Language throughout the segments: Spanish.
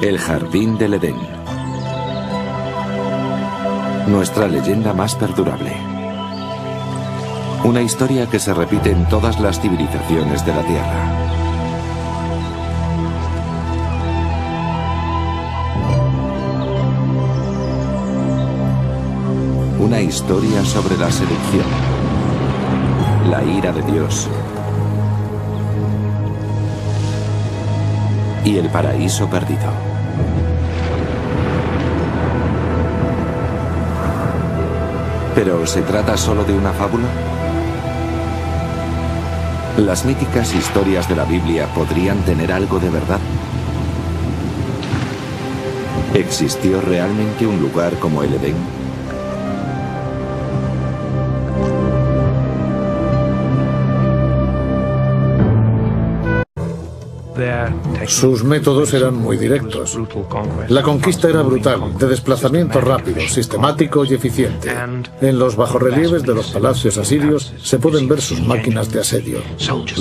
El jardín del Edén. Nuestra leyenda más perdurable. Una historia que se repite en todas las civilizaciones de la Tierra. Una historia sobre la seducción, la ira de Dios y el paraíso perdido. ¿Pero se trata solo de una fábula? ¿Las míticas historias de la Biblia podrían tener algo de verdad? ¿Existió realmente un lugar como el Edén? Sus métodos eran muy directos. La conquista era brutal, de desplazamiento rápido, sistemático y eficiente. En los bajorrelieves de los palacios asirios se pueden ver sus máquinas de asedio.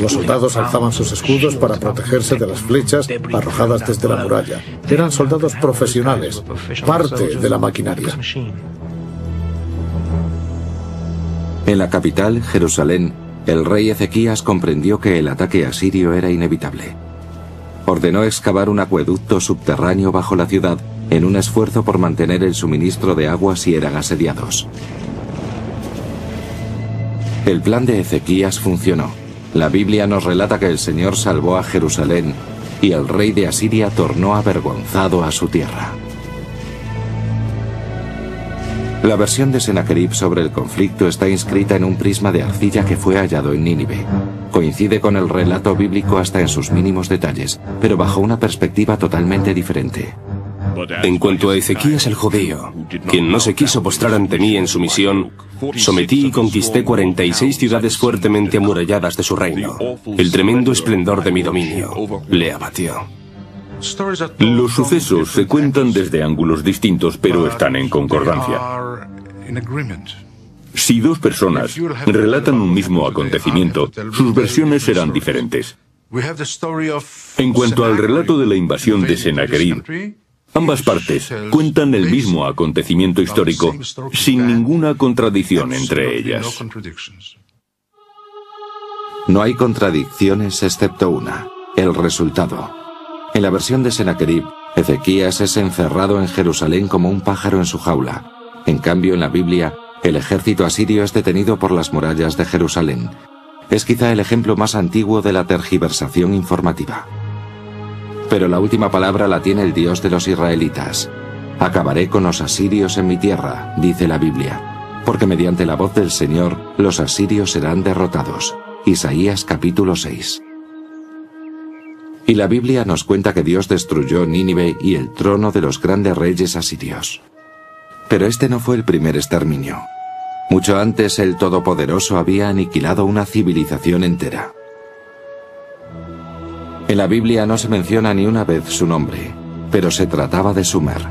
Los soldados alzaban sus escudos para protegerse de las flechas arrojadas desde la muralla. Eran soldados profesionales, parte de la maquinaria. En la capital, Jerusalén, el rey Ezequías comprendió que el ataque asirio era inevitable. Ordenó excavar un acueducto subterráneo bajo la ciudad en un esfuerzo por mantener el suministro de agua si eran asediados. El plan de Ezequías funcionó. La Biblia nos relata que el Señor salvó a Jerusalén y el rey de Asiria tornó avergonzado a su tierra. La versión de Sennacherib sobre el conflicto está inscrita en un prisma de arcilla que fue hallado en Nínive. Coincide con el relato bíblico hasta en sus mínimos detalles, pero bajo una perspectiva totalmente diferente. En cuanto a Ezequías el judío, quien no se quiso postrar ante mí en sumisión, sometí y conquisté 46 ciudades fuertemente amuralladas de su reino. El tremendo esplendor de mi dominio le abatió. Los sucesos se cuentan desde ángulos distintos, pero están en concordancia. Si dos personas relatan un mismo acontecimiento, sus versiones serán diferentes. En cuanto al relato de la invasión de Sennacherib, ambas partes cuentan el mismo acontecimiento histórico sin ninguna contradicción entre ellas. No hay contradicciones excepto una: el resultado. En la versión de Sennacherib, Ezequías es encerrado en Jerusalén como un pájaro en su jaula. En cambio, en la Biblia, el ejército asirio es detenido por las murallas de Jerusalén. Es quizá el ejemplo más antiguo de la tergiversación informativa. Pero la última palabra la tiene el Dios de los israelitas. Acabaré con los asirios en mi tierra, dice la Biblia, porque mediante la voz del Señor los asirios serán derrotados. Isaías capítulo 6. Y la Biblia nos cuenta que Dios destruyó Nínive y el trono de los grandes reyes asirios. Pero este no fue el primer exterminio. Mucho antes el Todopoderoso había aniquilado una civilización entera. En la Biblia no se menciona ni una vez su nombre, pero se trataba de Sumer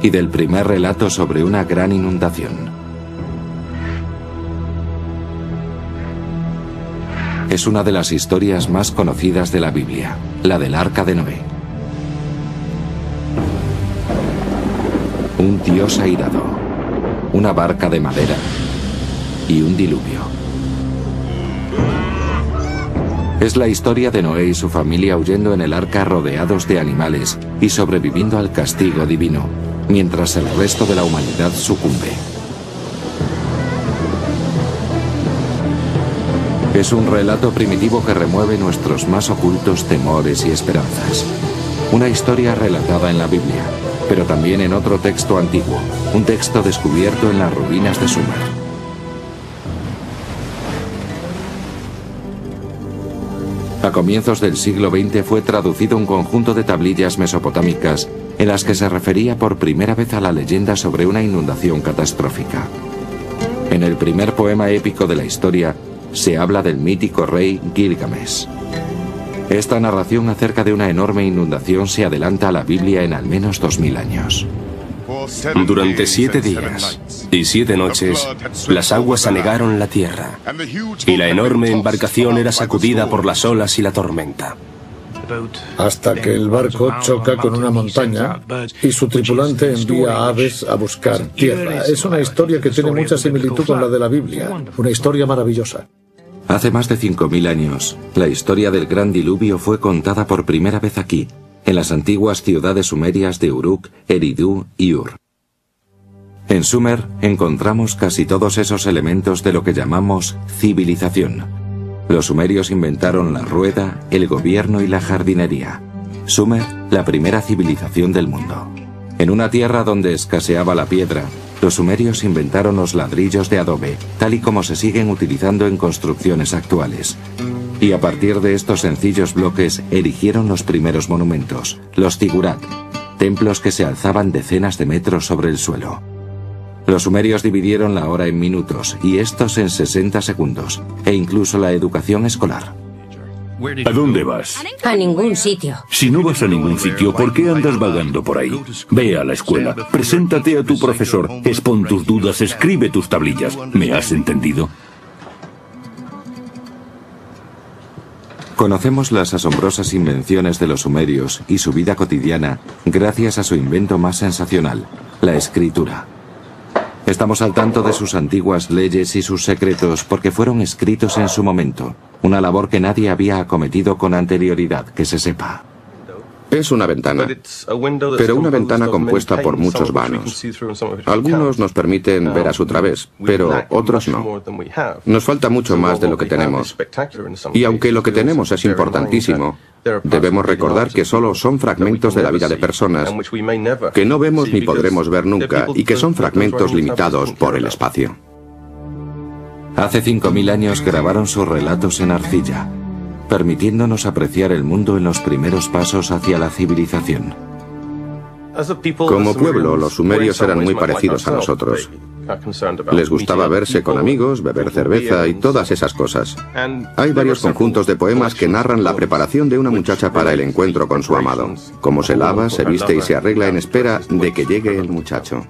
y del primer relato sobre una gran inundación. Es una de las historias más conocidas de la Biblia, la del Arca de Noé. Un Dios airado, una barca de madera y un diluvio. Es la historia de Noé y su familia huyendo en el arca rodeados de animales y sobreviviendo al castigo divino, mientras el resto de la humanidad sucumbe. Es un relato primitivo que remueve nuestros más ocultos temores y esperanzas. Una historia relatada en la Biblia, pero también en otro texto antiguo, un texto descubierto en las ruinas de Sumer. A comienzos del siglo XX fue traducido un conjunto de tablillas mesopotámicas en las que se refería por primera vez a la leyenda sobre una inundación catastrófica. En el primer poema épico de la historia, se habla del mítico rey Gilgamesh. Esta narración acerca de una enorme inundación se adelanta a la Biblia en al menos 2000 años. Durante 7 días y 7 noches, las aguas anegaron la tierra, y la enorme embarcación era sacudida por las olas y la tormenta. hasta que el barco choca con una montaña y su tripulante envía aves a buscar tierra. Es una historia que tiene mucha similitud con la de la Biblia, una historia maravillosa. Hace más de 5000 años, la historia del gran diluvio fue contada por primera vez aquí, en las antiguas ciudades sumerias de Uruk, Eridu y Ur. En Sumer encontramos casi todos esos elementos de lo que llamamos civilización. Los sumerios inventaron la rueda, el gobierno y la jardinería. Sumer, la primera civilización del mundo. En una tierra donde escaseaba la piedra, los sumerios inventaron los ladrillos de adobe, tal y como se siguen utilizando en construcciones actuales. Y a partir de estos sencillos bloques erigieron los primeros monumentos, los zigurat, templos que se alzaban decenas de metros sobre el suelo. Los sumerios dividieron la hora en minutos y estos en 60 segundos, e incluso la educación escolar. ¿A dónde vas? A ningún sitio. Si no vas a ningún sitio, ¿por qué andas vagando por ahí? Ve a la escuela, preséntate a tu profesor, expon tus dudas, escribe tus tablillas. ¿Me has entendido? Conocemos las asombrosas invenciones de los sumerios y su vida cotidiana gracias a su invento más sensacional, la escritura. Estamos al tanto de sus antiguas leyes y sus secretos porque fueron escritos en su momento, una labor que nadie había acometido con anterioridad, que se sepa. Es una ventana, pero una ventana compuesta por muchos vanos. Algunos nos permiten ver a su través, pero otros no. Nos falta mucho más de lo que tenemos. Y aunque lo que tenemos es importantísimo, debemos recordar que solo son fragmentos de la vida de personas que no vemos ni podremos ver nunca y que son fragmentos limitados por el espacio. Hace 5000 años grabaron sus relatos en arcilla, permitiéndonos apreciar el mundo en los primeros pasos hacia la civilización. Como pueblo, los sumerios eran muy parecidos a nosotros. Les gustaba verse con amigos, beber cerveza y todas esas cosas. Hay varios conjuntos de poemas que narran la preparación de una muchacha para el encuentro con su amado, cómo se lava, se viste y se arregla en espera de que llegue el muchacho.